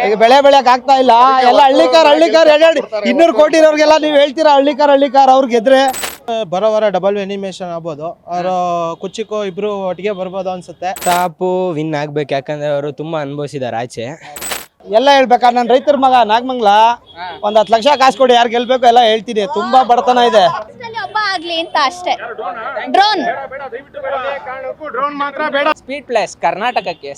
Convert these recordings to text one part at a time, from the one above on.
ಈಗ ಬೆಳೆ ಬೆಳೆಯಕ್ ಆಗ್ತಾ ಇಲ್ಲ. ಎಲ್ಲ ಹಳ್ಳಿಕಾರ್ 200 ಕೋಟಿ ಇರೋರ್ಗೆಲ್ಲ ನೀವು ಹೇಳ್ತೀರಾ ಹಳ್ಳಿಕಾರ್ ಅವ್ರು ಗೆದ್ರೆ ಬರೋ ವಾರ ಡಬಲ್ ಎನಿಮೇಷನ್ ಆಗ್ಬೋದು. ಅವರು ಕುಚಿಕೋ ಇಬ್ರು ಒಟ್ಟಿಗೆ ಬರ್ಬೋದು ಅನ್ಸುತ್ತೆ. ಟಾಪು ವಿನ್ ಆಗ್ಬೇಕು, ಯಾಕಂದ್ರೆ ಅವರು ತುಂಬಾ ಅನುಭವಿಸಿದಾರೆ ಆಚೆ. ಎಲ್ಲ ಹೇಳ್ಬೇಕಾ, ನಾನು ರೈತರ ಮಗ ನಾಗಮಂಗ್ಲ, ಒಂದ್ 10 ಲಕ್ಷ ಕಾಸು ಕೊಡಿ ಯಾರು ಗೆಲ್ಬೇಕು ಎಲ್ಲ ಹೇಳ್ತೀನಿ. ತುಂಬಾ ಬಡತನ ಇದೆ. ಒಬ್ಬ ಆಗ್ಲಿ ಅಂತ ಅಷ್ಟೇ. ಡ್ರೋನ್ ಸ್ಪೀಡ್ ಪ್ಲಸ್ ಕರ್ನಾಟಕಕ್ಕೆ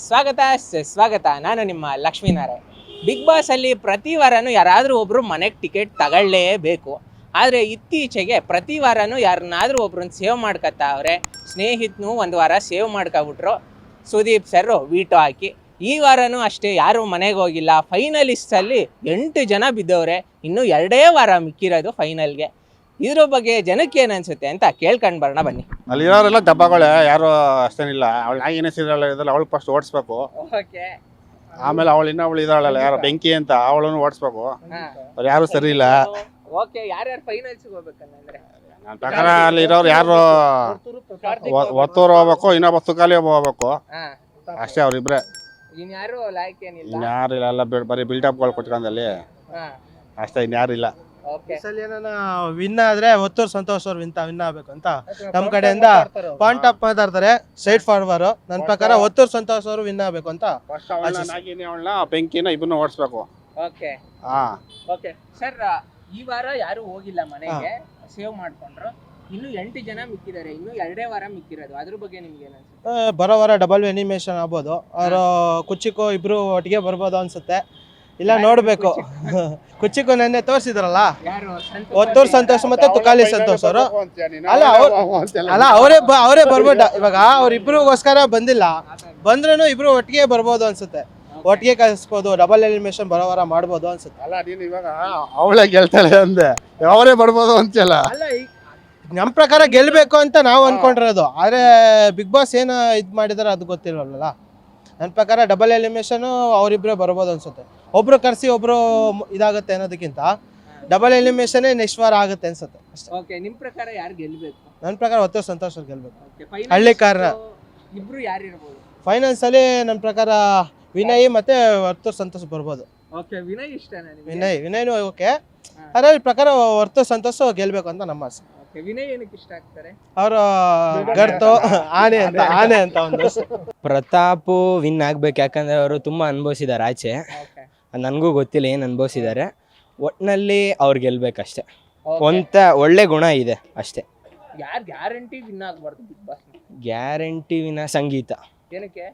ಸ್ವಾಗತ. ನಾನು ನಿಮ್ಮ ಲಕ್ಷ್ಮೀನಾರಾಯಣ್. ಬಿಗ್ ಬಾಸ್ ಅಲ್ಲಿ ಪ್ರತಿ ವಾರನೂ ಯಾರಾದರೂ ಒಬ್ರು ಮನೆಗೆ ಟಿಕೆಟ್ ತಗೊಳ್ಳೇಬೇಕು. ಆದರೆ ಇತ್ತೀಚೆಗೆ ಪ್ರತಿ ವಾರನೂ ಯಾರನ್ನಾದ್ರೂ ಒಬ್ರನ್ನ ಸೇವ್ ಮಾಡ್ಕೊತಾವ್ರೆ. ಸ್ನೇಹಿತನು ಒಂದು ವಾರ ಸೇವ್ ಮಾಡ್ಕೊಬಿಟ್ರು, ಸುದೀಪ್ ಸರ್ ವೀಟೋ ಹಾಕಿ. ಈ ವಾರನೂ ಅಷ್ಟೇ, ಯಾರು ಮನೆಗೆ ಹೋಗಿಲ್ಲ. ಫೈನಲಿಸ್ಟಲ್ಲಿ 8 ಜನ ಬಿದ್ದವ್ರೆ, ಇನ್ನೂ 2 ವಾರ ಮಿಕ್ಕಿರೋದು ಫೈನಲ್ಗೆ. ಇದ್ರ ಬಗ್ಗೆ ಜನಕ್ಕೆ ಏನು ಅನ್ಸುತ್ತೆ ಅಂತ ಕೇಳ್ಕೊಂಡು ಬರೋಣ ಬನ್ನಿ. ಅಲ್ಲಿ ಇರೋರೆಲ್ಲ ದಬ್ಬಗಳೇ, ಯಾರು ಅಷ್ಟೇನಿಲ್ಲ. ಅವಳು ನಾಗಿನೇ ಸೀರಿಯಲ್ ಇದಲ್ಲ, ಅವಳು ಫಸ್ಟ್ ಓಡಿಸ್ಬೇಕು. ಓಕೆ, ಆಮೇಲೆ ಅವಳು ಇನ್ನೊಬ್ಳು ಇದ್ದಾಳಲ್ಲ ಯಾರು ಬೆಂಕಿ ಅಂತ, ಅವಳನ್ನು ಓಡಿಸ್ಬೇಕು. ಅವ್ರು ಯಾರು ಸರಿ ಇಲ್ಲ. ಓಕೆ, ಯಾರ್ಯಾರು ಫೈನಲ್ಸ್ಗೆ ಹೋಗ್ಬೇಕಂದ್ರೆ ನನ್ನ ಪ್ರಕಾರ ಅಲ್ಲಿ ಇರೋರು ಯಾರು ಒತ್ತೂರು ಹೋಗ್ಬೇಕು, ಇನ್ನೊಬ್ಬ ತುಕಾಲಿ ಹೋಗ್ಬೇಕು ಅಷ್ಟೇ. ಅವ್ರಿಬ್ರೆ, ಇನ್ಯಾರು ಲಾಯ್ಕ್ ಏನಿಲ್ಲ. ಇನ್ಯಾರಿಲ್ಲ, ಎಲ್ಲ ಬರೀ ಬಿಲ್ಡಪ್ಗಳು ಕೊಟ್ಕೊಂಡಲ್ಲಿ ಅಷ್ಟೇ, ಇನ್ಯಾರಿಲ್ಲ. ಏನಾನ ವಿನ್ ಆದ್ರೆ ಒತ್ತೂರು ಸಂತೋಷ್ ಅವ್ರು ವಿನ್ ಆಗ್ಬೇಕು ಅಂತ ನಮ್ ಕಡೆಯಿಂದ ಪಾಯಿಂಟ್ ಅಪ್ ಮಾತಾಡ್ತಾರೆ. Straight forward. ನನ್ನ ಪ್ರಕಾರ ಒತ್ತೂರು ಸಂತೋಷ್ ಅವರು ವಿನ್ ಆಗ್ಬೇಕು ಅಂತ. ನಾಗಿನಿ ಅವಳನ್ನ ಬೆಂಕಿನ ಇಬ್ಬರನ್ನ ಓಡಿಸ್ಬೇಕು. ಓಕೆ ಹಾ, ಓಕೆ ಸರ್, ಈ ವಾರ ಯಾರು ಹೋಗಿಲ್ಲ ಮನೆಗೆ, ಸೇವ್ ಮಾಡ್ಕೊಂಡ್ರು. ಇನ್ನು 8 ಜನ ಮಿಕ್ಕಿದ್ದಾರೆ, ಇನ್ನು 2 ವಾರ ಮಿಕ್ಕಿರೋದು. ಅದ್ರ ಬಗ್ಗೆ ನಿಮ್ಗೆ ಏನು ಅನ್ಸುತ್ತೆ? ಬರೋ ವಾರ ಡಬಲ್ ಎನಿಮೇಷನ್ ಆಗ್ಬೋದು. ಅವರು ಕುಚಿಕೋ ಇಬ್ರು ಒಟ್ಟಿಗೆ ಬರ್ಬೋದು ಅನ್ಸುತ್ತೆ. ಇಲ್ಲ ನೋಡ್ಬೇಕು. ಕುಚಿಕೋ ನೆನ್ನೆ ತೋರಿಸಿದ್ರಲ್ಲ, ಒತ್ತೂರು ಸಂತೋಷ್ ಮತ್ತೆ ತುಕಾಲಿ ಸಂತೋಷ್ ಅವರು. ಅಲ್ಲ ಅವರೇ ಬರ್ಬೋದ. ಇವಾಗ ಅವ್ರಿಬ್ರಿಗೋಸ್ಕರ ಬಂದಿಲ್ಲ, ಬಂದ್ರೂ ಇಬ್ರು ಒಟ್ಟಿಗೆ ಬರ್ಬೋದು ಅನ್ಸುತ್ತೆ. ಒಟ್ಟಿಗೆ ಕಳಿಸ್ಬೋದು, ಡಬಲ್ ಎಲಿಮಿನೇಷನ್ ಬರೋ ವಾರ ಮಾಡ್ಬೋದು ಅನ್ಸುತ್ತೆ. ಅಲ್ಲ ನೀನು ಇವಾಗ ಅವಳೇ ಗೆಲ್ತಾಳೆ ಅಂದೆ, ಅವರೇ ಬರ್ಬೋದು ಅಂತೆಲ್ಲ. ಅಲ್ಲ, ನಮ್ಮ ಪ್ರಕಾರ ಗೆಲ್ಬೇಕು ಅಂತ ನಾವು ಅನ್ಕೊಂಡಿರೋದು. ಆದ್ರೆ ಬಿಗ್ ಬಾಸ್ ಏನು ಇದು ಮಾಡಿದಾರೆ ಅದು ಗೊತ್ತಿಲ್ವಲ್ಲ. ನನ್ನ ಪ್ರಕಾರ ಡಬಲ್ ಎಲಿಮಿನೇಷನ್ ಅವರಿಬ್ಬರೇ ಬರ್ಬೋದು ಅನ್ಸುತ್ತೆ. ಒಬ್ರು ಕರ್ಸಿ ಒಬ್ರು ಇದಾಗುತ್ತೆ ಅನ್ನೋದಕ್ಕಿಂತ ಡಬಲ್ ಎಲಿಮಿನೇಷನ್ ನೆಕ್ಸ್ಟ್ ವಾರ ಆಗುತ್ತೆ ಅನ್ಸುತ್ತೆ ಅಷ್ಟೇ. ಓಕೆ, ನಿಮ್ಮ ಪ್ರಕಾರ ಯಾರು ಗೆಲ್ಬೇಕು? ನನ್ನ ಪ್ರಕಾರ ಒತ್ತೂರು ಸಂತೋಷ್ ಅವ್ರು ಗೆಲ್ಬೇಕು. ಓಕೆ, ಹಳ್ಳಿಕಾರನ ಇಬ್ರು ಯಾರು ಇರ್ಬೋದು ಫೈನಲ್ಸ್ ಅಲ್ಲಿ? ನನ್ನ ಪ್ರಕಾರ ವಿನಯ್ ಮತ್ತೆ ಒತ್ತೂರು ಸಂತೋಷ್ ಬರ್ಬೋದು. ಓಕೆ, ವಿನಯ್ ಇಷ್ಟನಾ ನಿಮಗೆ? ವಿನಯ್ನು ಓಕೆ. ಅದ್ರ ಪ್ರಕಾರ ಒತ್ತೂರು ಸಂತೋಷ್ ಗೆಲ್ಬೇಕು ಅಂತ ನಮ್ಮ ಆಸೆ. ಓಕೆ, ವಿನಯ್ ಏನಕ್ಕೆ ಇಷ್ಟ ಆಗ್ತಾರೆ? ಅವರು ಗರ್ತು ಆನೆ ಅಂತ ಒಂದು. ಪ್ರತಾಪು ವಿನ್ ಆಗ್ಬೇಕು, ಯಾಕಂದ್ರೆ ಅವರು ತುಂಬಾ ಅನುಭವಿಸಿದಾರೆ ಆಚೆ. ಓಕೆ, ನನಗೂ ಗೊತ್ತಿಲ್ಲ ಏನು ಅನುಭವಿಸಿದ್ದಾರೆ. ಒಟ್ಟಿನಲ್ಲಿ ಅವ್ರು ಗೆಲ್ಬೇಕಷ್ಟೆ. ಒಳ್ಳೆ ಗುಣ ಇದೆ ಅಷ್ಟೇ. ಯಾರು ಗ್ಯಾರಂಟಿ ವಿನ್ ಆಗ್ಬಾರ್ದು ಬಿಗ್ ಬಾಸ್? ಗ್ಯಾರಂಟಿ ವಿನ ಸಂಗೀತ. ಏನಕ್ಕೆ?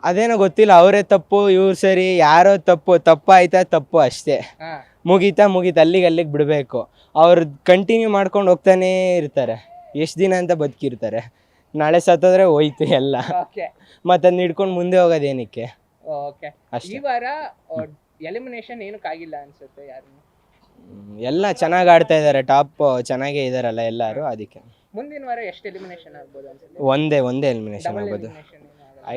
ಅದೇನೋ ಗೊತ್ತಿಲ್ಲ, ಅವರೇ ತಪ್ಪು ಇವ್ರು ಸರಿ, ಯಾರೋ ತಪ್ಪು ಆಯ್ತಾ ತಪ್ಪು ಅಷ್ಟೇ. ಮುಗೀತಾ ಅಲ್ಲಿಗೆ ಬಿಡಬೇಕು. ಅವ್ರು ಕಂಟಿನ್ಯೂ ಮಾಡ್ಕೊಂಡು ಹೋಗ್ತಾನೇ ಇರ್ತಾರೆ. ಎಷ್ಟು ದಿನ ಅಂತ ಬದುಕಿರ್ತಾರೆ. ನಾಳೆ ಸತ್ತೋದ್ರೆ ಹೋಯ್ತು ಎಲ್ಲ. ಮತ್ತೆ ಅದನ್ನ ಹಿಡ್ಕೊಂಡು ಮುಂದೆ ಹೋಗೋದೇನಕ್ಕೆ? ಓಕೆ, ಈ ವಾರ ಎಲಿಮಿನೇಷನ್ ಏನಕ್ಕಾಗಿಲ್ಲ ಅನ್ಸುತ್ತೆ? ಯಾರು ಎಲ್ಲ ಚೆನ್ನಾಗಿ ಆಡ್ತಾ ಇದ್ದಾರೆ, ಟಾಪ್ ಚೆನ್ನಾಗೇ ಇದಾರಲ್ಲ ಎಲ್ಲರೂ. ಅದಕ್ಕೆ ಮುಂದಿನ ವಾರ ಎಷ್ಟು ಎಲಿಮಿನೇಷನ್ ಆಗ್ಬೋದು ಅನ್ಸುತ್ತೆ? ಒಂದೇ ಎಲಿಮಿನೇಷನ್ ಆಗ್ಬೋದು.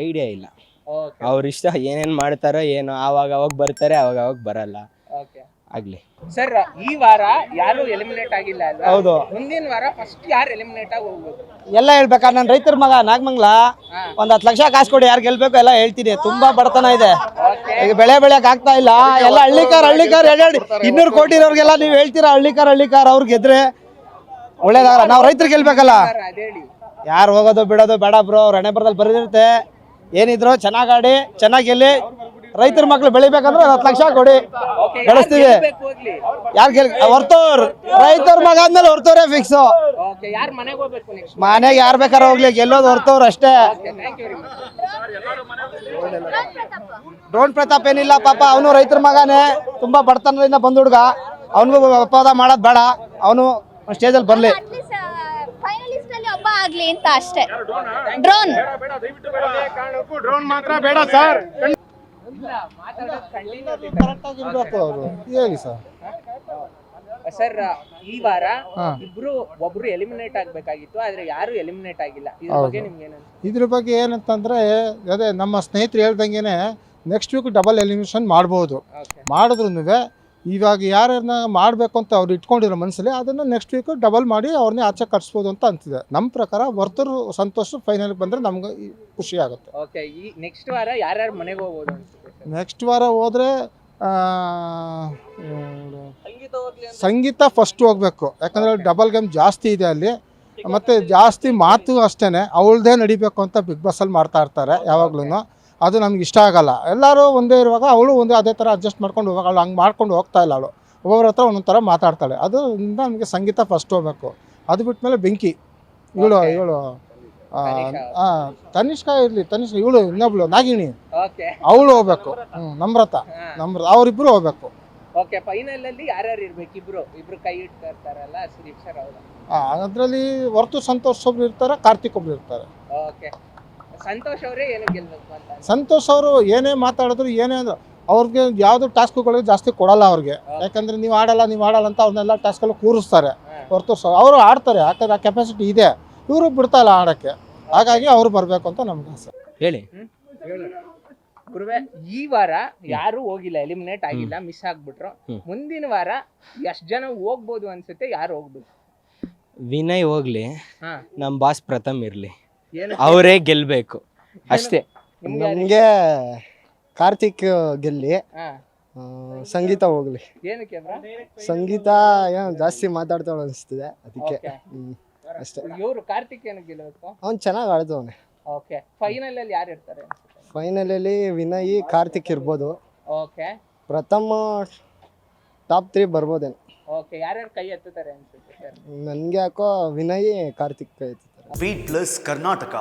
ಐಡಿಯಾ ಇಲ್ಲ. ಓಕೆ, ಅವ್ರ ಇಷ್ಟ, ಏನೇನು ಮಾಡ್ತಾರೋ ಏನೋ. ಆವಾಗ ಬರ್ತಾರೆ, ಆವಾಗ ಬರಲ್ಲ. ಓಕೆ ಆಗ್ಲಿ. ಸರ್, ಈ ವಾರ ಯಾರು ಎಲಿಮಿನೇಟ್ ಆಗಿಲ್ಲ ಅಲ್ವಾ? ಹೌದು. ಮುಂದಿನ ವಾರ ಫಸ್ಟ್ ಯಾರು ಎಲಿಮಿನೇಟ್ ಆಗಿ ಹೋಗ್ಬೇಕು? ಎಲ್ಲ ಹೇಳ್ಬೇಕಾ, ನಾನು ರೈತರ ಮಗ ನಾಗಮಂಗ್ಲ, ಒಂದ್ 10 ಲಕ್ಷ ಕಾಸು ಕೊಡಿ ಯಾರು ಗೆಲ್ಬೇಕು ಎಲ್ಲ ಹೇಳ್ತೀನಿ. ತುಂಬಾ ಬಡತನ ಇದೆ. ಈಗ ಬೆಳೆ ಬೆಳೆಯಕ್ ಆಗ್ತಾ ಇಲ್ಲ. ಎಲ್ಲ ಹಳ್ಳಿಕಾರ್ 200 ಕೋಟಿ ಇರೋರ್ಗೆಲ್ಲ ನೀವು ಹೇಳ್ತೀರಾ ಹಳ್ಳಿಕಾರ್ ಅವ್ರು ಗೆದ್ರೆ ಒಳ್ಳೇದಾಗಲ್ಲ. ನಾವು ರೈತರು ಗೆಲ್ಬೇಕಲ್ಲ. ಅದೇಳಿ ಯಾರು ಹೋಗೋದು ಬಿಡೋದು ಬೇಡ ಬ್ರೋ. ಅವ್ರ ಹಣೆ ಬರದಲ್ಲಿ ಬರೆದಿರುತ್ತೆ. ಏನಿದ್ರು ಚೆನ್ನಾಗಿ ಆಡಿ ಚೆನ್ನಾಗಿ ಗೆಲ್ಲಿ. ರೈತರ ಮಕ್ಳು ಬೆಳಿಬೇಕಂದ್ರೆ 10 ಲಕ್ಷ ಕೊಡಿ, ಬೆಳೆಸ್ತೀವಿ. ಯಾರು ಹೊರ್ತವ್ರು ರೈತರ ಮಗ ಆದ್ಮೇಲೆ ಹೊರ್ತವ್ರೆ ಫಿಕ್ಸ್. ಯಾರು ಮನೆಗೆ ಹೋಗ್ಬೇಕು ನೆಕ್ಸ್ಟ್? ಮನೆಗೆ ಯಾರು ಬೇಕಾದ್ರೆ ಹೋಗ್ಲಿ, ಗೆಲ್ಲೋದು ಹೊರ್ತವ್ರು ಅಷ್ಟೇ. ಡ್ರೋನ್ ಪ್ರತಾಪ್ ಏನಿಲ್ಲ ಪಾಪ, ಅವನು ರೈತರ ಮಗನೇ. ತುಂಬಾ ಬಡತನದಿಂದ ಬಂದ ಹುಡುಗ. ಅವನಿಗೂ ಅಪವಾದ ಮಾಡೋದು ಬೇಡ. ಅವನು ಸ್ಟೇಜಲ್ಲಿ ಬರ್ಲಿ. ಫೈನಲಿಸ್ಟ್ ಅಲ್ಲಿ ಒಬ್ಬ ಆಗ್ಲಿ ಅಂತ ಅಷ್ಟೇ. ಡ್ರೋನ್ ಮಾತ್ರ ಬೇಡ ಸರ್. ಹೇಳಿ ಸರ್. ಸರ್, ಈ ವಾರ ಒಬ್ರು ಎಲಿಮಿನೇಟ್ ಆಗ್ಬೇಕಾಗಿತ್ತು, ಆದ್ರೆ ಯಾರು ಎಲಿಮಿನೇಟ್ ಆಗಿಲ್ಲ. ಇದ್ರ ಬಗ್ಗೆ ನಿಮ್ಗೆ ಏನು? ಇದ್ರ ಬಗ್ಗೆ ಏನಂತಂದ್ರೆ, ಅದೇ ನಮ್ಮ ಸ್ನೇಹಿತರು ಹೇಳ್ದಂಗೆನೆ ನೆಕ್ಸ್ಟ್ ವೀಕ್ ಡಬಲ್ ಎಲಿಮಿನೇಷನ್ ಮಾಡ್ಬೋದು. ಮಾಡಿದ್ರು ಇವಾಗ ಯಾರನ್ನ ಮಾಡಬೇಕು ಅಂತ ಅವ್ರು ಇಟ್ಕೊಂಡಿರೋ ಮನಸ್ಸಲ್ಲಿ, ಅದನ್ನು ನೆಕ್ಸ್ಟ್ ವೀಕ್ ಡಬಲ್ ಮಾಡಿ ಅವ್ರನ್ನೇ ಆಚೆ ಕಟ್ಸ್ಬೋದು ಅಂತ ಅಂತಿದೆ. ನಮ್ಮ ಪ್ರಕಾರ ವರ್ತೂರು ಸಂತೋಷ್ ಫೈನಲ್ಗೆ ಬಂದರೆ ನಮ್ಗೆ ಖುಷಿ ಆಗುತ್ತೆ. ಓಕೆ, ಈ ನೆಕ್ಸ್ಟ್ ವಾರ ಯಾರ್ಯಾರು ಮನೆಗೆ ಹೋಗ್ಬೋದು ಅನ್ಸುತ್ತೆ? ನೆಕ್ಸ್ಟ್ ವಾರ ಹೋದರೆ ಸಂಗೀತ ಫಸ್ಟ್ ಹೋಗ್ಬೇಕು, ಯಾಕಂದರೆ ಡಬಲ್ ಗೇಮ್ ಜಾಸ್ತಿ ಇದೆ ಅಲ್ಲಿ, ಮತ್ತು ಜಾಸ್ತಿ ಮಾತು ಅಷ್ಟೇ ಅವಳದೇ ನಡಿಬೇಕು ಅಂತ ಬಿಗ್ ಬಾಸಲ್ಲಿ ಮಾಡ್ತಾ ಇರ್ತಾರೆ ಯಾವಾಗ್ಲೂ. ಅದು ನಮ್ಗೆ ಇಷ್ಟ ಆಗಲ್ಲ. ಎಲ್ಲರೂ ಒಂದೇ ಇರುವಾಗ ಅವಳು ಒಂದೇ ಅದೇ ಥರ ಅಡ್ಜಸ್ಟ್ ಮಾಡ್ಕೊಂಡು ಹೋಗೋಕೆ ಅವಳು ಹಂಗೆ ಮಾಡ್ಕೊಂಡು ಹೋಗ್ತಾ ಇಲ್ಲ. ಅವಳು ಒಬ್ಬೊಬ್ಬರ ಹತ್ರ ಒಂದೊಂದು ಥರ ಮಾತಾಡ್ತಾಳೆ. ಅದರಿಂದ ನಮಗೆ ಸಂಗೀತ ಫಸ್ಟ್ ಹೋಗ್ಬೇಕು. ಅದು ಬಿಟ್ಮೇಲೆ ಬೆಂಕಿ ಇವಳು ತನಿಷ್ಕಾ ಇರಲಿ, ಇವಳು ಇನ್ನೊಬ್ಳು ನಾಗಿಣಿ ಅವಳು ಹೋಗ್ಬೇಕು. ನಮ್ರತ ಅವರಿಬ್ಬರು ಹೋಗ್ಬೇಕು. ಓಕೆ, ಫೈನಲ್ ಅಲ್ಲಿ ಯಾರ್ಯಾರು ಇರ್ಬೇಕು? ಇಬ್ರು ಕೈ ಇಟ್ಕೊಳ್ತಾರಲ್ಲ, ಸುದೀಪ್ ಸರ್ ಅವರು. ಅದರಲ್ಲಿ ಹೊರತು ಸಂತೋಷ್ ಒಬ್ರು ಇರ್ತಾರೆ, ಕಾರ್ತಿಕ್ ಒಬ್ರು ಇರ್ತಾರೆ. ಓಕೆ, ಸಂತೋಷ್ ಅವರೇ ಏನಕ್ಕೆ ಗೆಲ್ಬೇಕು ಅಂತ? ಸಂತೋಷ್ ಅವರು ಏನೇ ಮಾತಾಡಿದ್ರು ಏನೇ ಅಂದ್ರೆ ಅವ್ರಿಗೆ ಯಾವುದು ಟಾಸ್ಕ್ಗಳಿಗೆ ಜಾಸ್ತಿ ಕೊಡಲ್ಲ ಅವ್ರಿಗೆ. ಯಾಕಂದ್ರೆ ನೀವು ಆಡಲ್ಲ ಅಂತ ಅವ್ರನ್ನೆಲ್ಲ ಟಾಸ್ಕಲ್ಲಿ ಕೂರಿಸ್ತಾರೆ. ಹೊರತು ಅವರು ಆಡ್ತಾರೆ, ಯಾಕಂದ್ರೆ ಆ ಕೆಪಾಸಿಟಿ ಇದೆ. ಇವರು ಬಿಡ್ತಾಯಿಲ್ಲ ಆಡೋಕ್ಕೆ. ಹಾಗಾಗಿ ಅವ್ರು ಬರಬೇಕು ಅಂತ ನಮ್ಗೆ ಆಸೆ. ಹೇಳಿ. ಗುರುವೆ, ಈ ವಾರ ಯಾರು ಹೋಗಿಲ್ಲ, ಎಲಿಮಿನೇಟ್ ಆಗಿಲ್ಲ, ಮಿಸ್ ಆಗ್ಬಿಟ್ರು. ಮುಂದಿನ ವಾರ ಎಷ್ಟ್ ಜನ ಹೋಗ್ಬೋದು ಅನ್ಸುತ್ತೆ? ಯಾರು ಹೋಗ್ಬೇಕು? ವಿನಯ್ ಹೋಗ್ಲಿ, ನಮ್ಮ ಬಾಸ್ ಪ್ರಥಮ್ ಇರ್ಲಿ, ಅವರೇ ಗೆಲ್ಬೇಕು ಅಷ್ಟೇ. ನಮಗೆ ಕಾರ್ತಿಕ್ ಗೆಲ್ಲಿ, ಸಂಗೀತ ಹೋಗ್ಲಿ. ಏನಕ್ಕೆ? ಸಂಗೀತ ಏನು ಜಾಸ್ತಿ ಮಾತಾಡ್ತಾಳೆ ಅನಿಸ್ತಿದೆ, ಅದಕ್ಕೆ ಅಷ್ಟೇ. ಇವರು ಕಾರ್ತಿಕ್ ಏನಕ್ಕೆ ಗೆಲ್ಲಬೇಕು? ಅವ್ನು ಚೆನ್ನಾಗಿ ಆಡ್ತವನೆ. ಓಕೆ, ಫೈನಲ್ ಅಲ್ಲಿ ಯಾರು ಇರ್ತಾರೆ? ಫೈನಲಲ್ಲಿ ವಿನಯ್, ಕಾರ್ತಿಕ್ ಇರ್ಬೋದು. ಓಕೆ, ಪ್ರಥಮ ಟಾಪ್ 3 ಬರ್ಬೋದೇನು. ಓಕೆ, ಯಾರ್ಯಾರು ಕೈ ಎತ್ತುತ್ತಾರೆ ಅನ್ಸುತ್ತೆ? ನನಗೆ ಯಾಕೋ ವಿನಯ್, ಕಾರ್ತಿಕ್ ಕೈ ಎತ್ತುತ್ತಾರೆ. Beet plus Karnataka.